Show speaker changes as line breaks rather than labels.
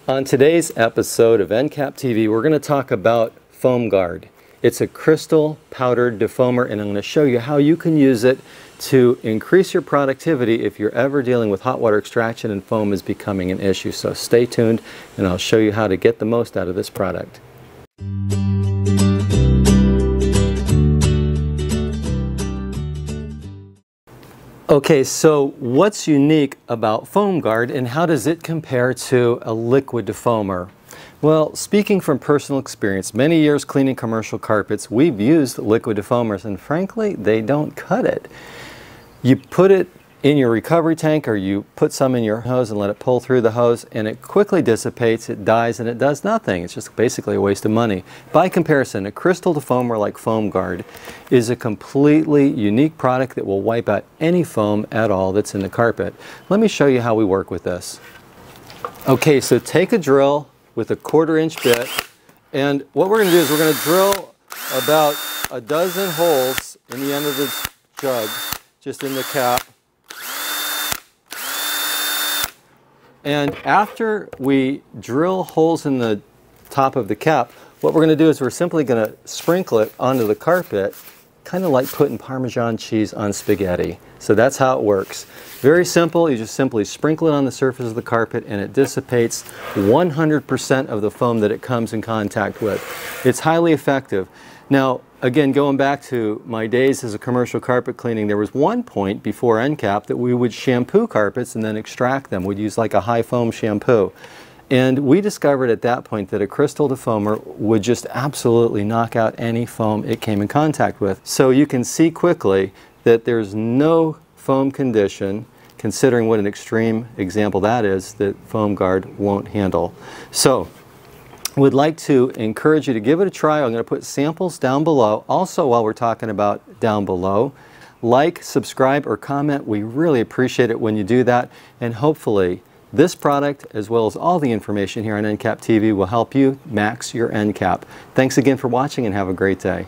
On today's episode of Encap TV, we're going to talk about Foam Guard. It's a crystal powdered defoamer, and I'm going to show you how you can use it to increase your productivity if you're ever dealing with hot water extraction and foam is becoming an issue. So stay tuned and I'll show you how to get the most out of this product. Okay, so what's unique about Foam Guard and how does it compare to a liquid defoamer? Well, speaking from personal experience, many years cleaning commercial carpets, we've used liquid defoamers and frankly, they don't cut it. You put it in your recovery tank or you put some in your hose and let it pull through the hose and it quickly dissipates, it dies, and it does nothing. It's just basically a waste of money. By comparison, a crystal defoamer like Foam Guard is a completely unique product that will wipe out any foam at all that's in the carpet. Let me show you how we work with this. Okay, so take a drill with a 1/4-inch bit, and what we're going to do is we're going to drill about a dozen holes in the end of the jug, just in the cap. And after we drill holes in the top of the cap, what we're going to do is we're simply going to sprinkle it onto the carpet, kind of like putting Parmesan cheese on spaghetti. So that's how it works. Very simple. You just simply sprinkle it on the surface of the carpet and it dissipates 100% of the foam that it comes in contact with. It's highly effective. Now, again, going back to my days as a commercial carpet cleaning, there was one point before Encap that we would shampoo carpets and then extract them. We'd use like a high foam shampoo. And we discovered at that point that a crystal defoamer would just absolutely knock out any foam it came in contact with. So you can see quickly that there's no foam condition, considering what an extreme example that is, that Foam Guard won't handle. So, would like to encourage you to give it a try. I'm going to put samples down below. Also, while we're talking about down below, like, subscribe, or comment. We really appreciate it when you do that. And hopefully, this product, as well as all the information here on Encap TV, will help you max your Encap. Thanks again for watching and have a great day.